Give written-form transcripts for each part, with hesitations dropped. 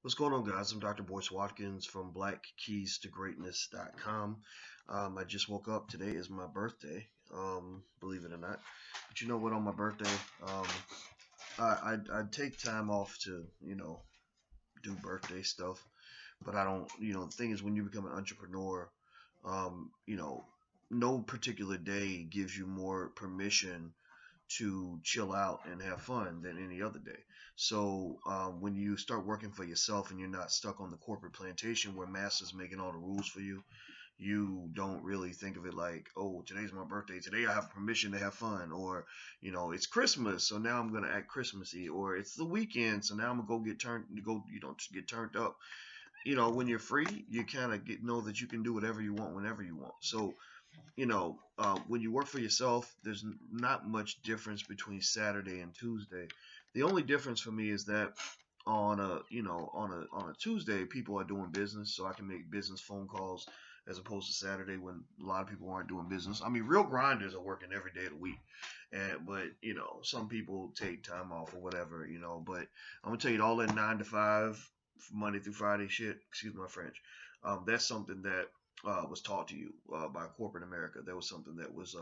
What's going on, guys? I'm Dr. Boyce Watkins from blackkeystogreatness.com. I just woke up. Today is my birthday, believe it or not. But you know what? On my birthday, um, I take time off to, do birthday stuff. But I don't, the thing is, when you become an entrepreneur, um, you know, no particular day gives you more permission to chill out and have fun than any other day. So when you start working for yourself and you're not stuck on the corporate plantation where masters making all the rules for you, you don't really think of it like, oh, today's my birthday. Today I have permission to have fun, or it's Christmas, so now I'm gonna act Christmassy, or it's the weekend, so now I'm gonna go get turned, go, get turned up. When you're free, you kind of get know that you can do whatever you want whenever you want. So when you work for yourself, there's not much difference between Saturday and Tuesday. The only difference for me is that on a Tuesday, people are doing business, so I can make business phone calls as opposed to Saturday when a lot of people aren't doing business. I mean, real grinders are working every day of the week, but some people take time off or whatever. But I'm gonna tell you, all that 9 to 5, Monday through Friday shit. Excuse my French. That's something that was taught to you by corporate America. That was something that was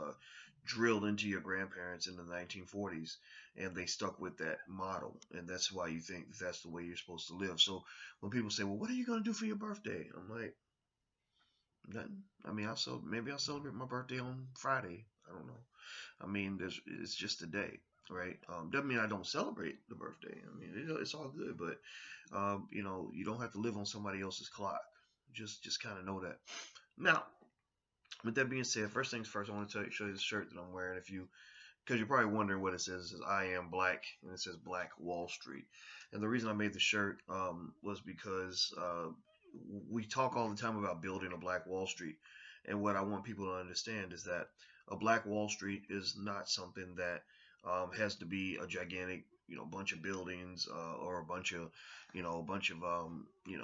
drilled into your grandparents in the 1940s, and they stuck with that model, and that's why you think that's the way you're supposed to live. So when people say, "Well, what are you gonna do for your birthday?" I'm like, nothing. I mean, maybe I'll celebrate my birthday on Friday. I don't know. I mean, it's just a day, right? Doesn't mean I don't celebrate the birthday. I mean, it's all good, but you don't have to live on somebody else's clock. Just kind of know that. Now, with that being said, first things first, I want to show you the shirt that I'm wearing. Because you're probably wondering what it says. It says "I am black" and it says "Black Wall Street." And the reason I made the shirt was because we talk all the time about building a Black Wall Street, and what I want people to understand is that a Black Wall Street is not something that has to be a gigantic, bunch of buildings or a bunch of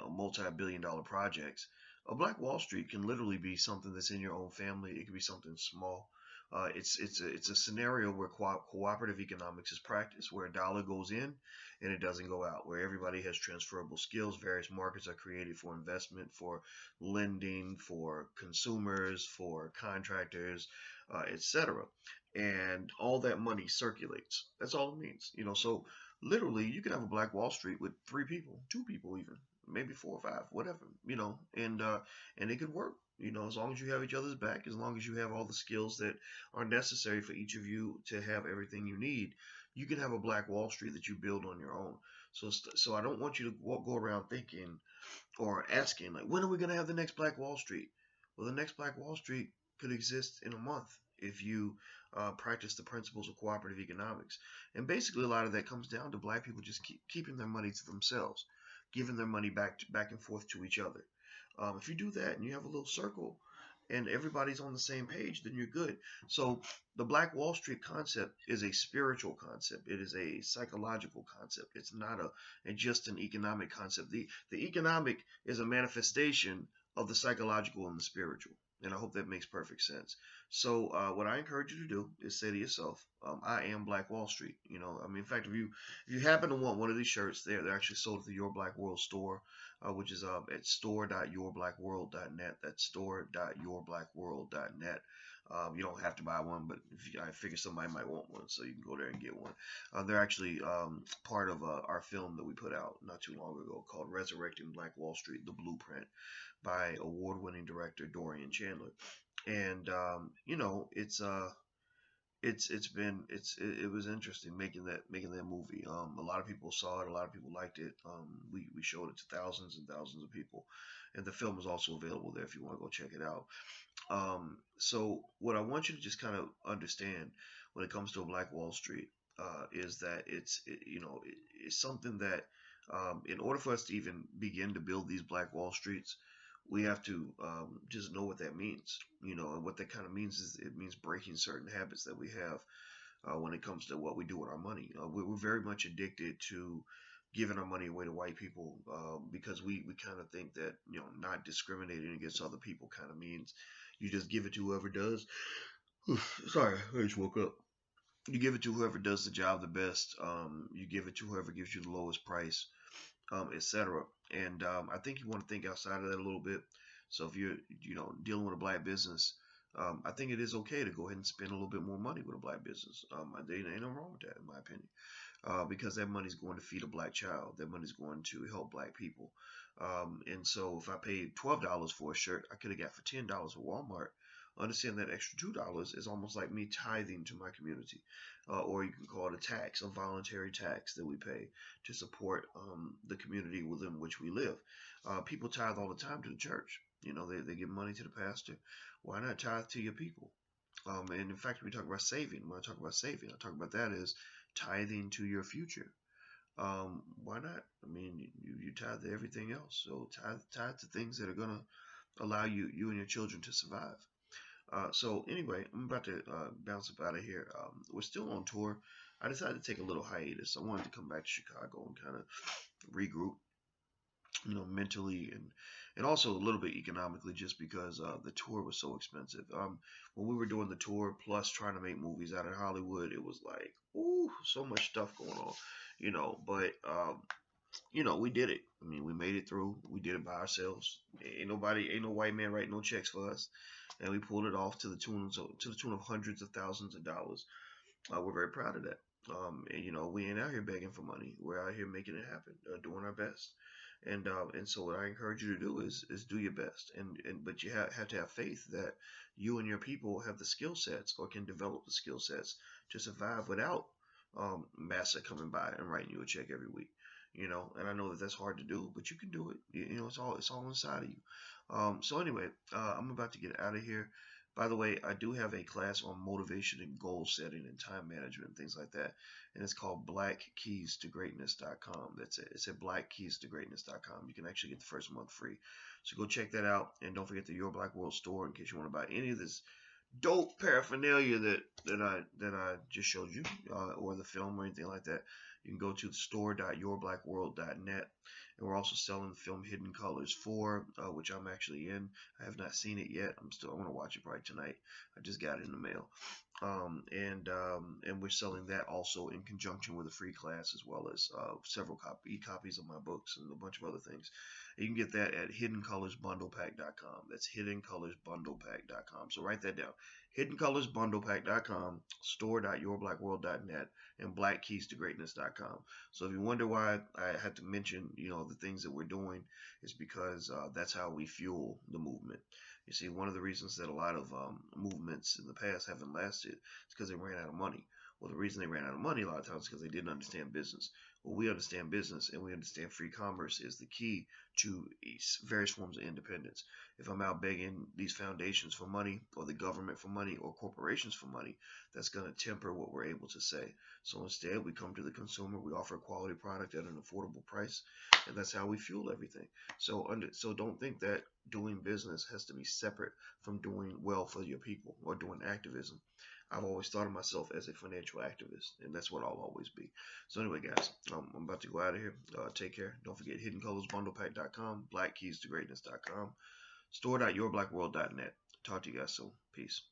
multi-billion-dollar projects. A Black Wall Street can literally be something that's in your own family. It can be something small. It's a scenario where cooperative economics is practiced, where a dollar goes in and it doesn't go out, where everybody has transferable skills. Various markets are created for investment, for lending, for consumers, for contractors, etc. And all that money circulates. That's all it means. So literally, you could have a Black Wall Street with 3 people, 2 people, even maybe 4 or 5, whatever. And it could work. As long as you have each other's back, as long as you have all the skills that are necessary for each of you to have everything you need, you can have a Black Wall Street that you build on your own. So I don't want you to go around thinking or asking, like, when are we going to have the next Black Wall Street? Well, the next Black Wall Street could exist in a month if you practice the principles of cooperative economics. And basically, a lot of that comes down to black people just keeping their money to themselves, giving their money back and forth to each other. If you do that and you have a little circle and everybody's on the same page, then you're good. So the Black Wall Street concept is a spiritual concept. It is a psychological concept. It's not just an economic concept. The economic is a manifestation of the psychological and the spiritual. And I hope that makes perfect sense. So what I encourage you to do is say to yourself, "I am Black Wall Street." I mean, in fact, if you happen to want one of these shirts, they're actually sold at the Your Black World store, which is at store.yourblackworld.net. That's store.yourblackworld.net. You don't have to buy one, but I figure somebody might want one, so you can go there and get one. They're actually part of our film that we put out not too long ago called "Resurrecting Black Wall Street: The Blueprint" by award-winning director Dorian Chandler. And it was interesting making that movie. A lot of people saw it. A lot of people liked it. We showed it to thousands and thousands of people, and the film is also available there if you want to go check it out. So what I want you to just kind of understand when it comes to a Black Wall Street is that it's something that in order for us to even begin to build these Black Wall Streets, we have to just know what that means. And what that kind of means is it means breaking certain habits that we have when it comes to what we do with our money. We're very much addicted to giving our money away to white people because we kind of think that not discriminating against other people kind of means you just give it to whoever does. Sorry, I just woke up. You give it to whoever does the job the best. You give it to whoever gives you the lowest price. etc. And I think you want to think outside of that a little bit. So if you're, dealing with a black business, I think it is okay to go ahead and spend a little bit more money with a black business. There ain't no wrong with that, in my opinion, because that money's going to feed a black child. That money's going to help black people. And so if I paid $12 for a shirt, I could have got for $10 at Walmart. Understand that extra $2 is almost like me tithing to my community, or you can call it a tax, a voluntary tax that we pay to support the community within which we live. People tithe all the time to the church. They give money to the pastor. Why not tithe to your people? And in fact, we talk about saving. When I talk about saving, I talk about that as tithing to your future. Why not? I mean, you tithe to everything else, so tithe to things that are gonna allow you and your children to survive. So anyway, I'm about to bounce up out of here. We're still on tour. I decided to take a little hiatus. I wanted to come back to Chicago and kind of regroup, mentally and also a little bit economically, just because the tour was so expensive. When we were doing the tour, plus trying to make movies out in Hollywood, it was like, ooh, so much stuff going on, But we did it. I mean, we made it through. We did it by ourselves. Ain't no white man writing no checks for us, and we pulled it off to the tune of hundreds of thousands of dollars. We're very proud of that. And, we ain't out here begging for money. We're out here making it happen, doing our best. And so what I encourage you to do is do your best. But you have to have faith that you and your people have the skill sets or can develop the skill sets to survive without massa coming by and writing you a check every week. And I know that that's hard to do, but you can do it. It's all inside of you. So anyway, I'm about to get out of here. By the way, I do have a class on motivation and goal setting and time management and things like that. And it's called blackkeystogreatness.com. That's it. It's at blackkeystogreatness.com. You can actually get the first month free. So go check that out. And don't forget the Your Black World store in case you want to buy any of this dope paraphernalia that I just showed you, or the film or anything like that. You can go to store.yourblackworld.net. And we're also selling the film Hidden Colors 4, which I'm actually in. I have not seen it yet. I want to watch it probably tonight. I just got it in the mail. And we're selling that also in conjunction with a free class, as well as several e-copies of my books and a bunch of other things. And you can get that at hiddencolorsbundlepack.com. That's hiddencolorsbundlepack.com. So write that down. hiddencolorsbundlepack.com, store.yourblackworld.net, and blackkeystogreatness.com. So if you wonder why I had to mention, the things that we're doing, is because that's how we fuel the movement. You see, one of the reasons that a lot of movements in the past haven't lasted is because they ran out of money. Well, the reason they ran out of money a lot of times is because they didn't understand business. Well, we understand business and we understand free commerce is the key to various forms of independence. If I'm out begging these foundations for money, or the government for money, or corporations for money, that's going to temper what we're able to say. So instead, we come to the consumer, we offer a quality product at an affordable price, and that's how we fuel everything. So don't think that doing business has to be separate from doing well for your people or doing activism. I've always thought of myself as a financial activist, and that's what I'll always be. So anyway, guys, I'm about to go out of here. Take care. Don't forget hiddencolorsbundlepack.com, blackkeystogreatness.com, store.yourblackworld.net. Talk to you guys soon. Peace.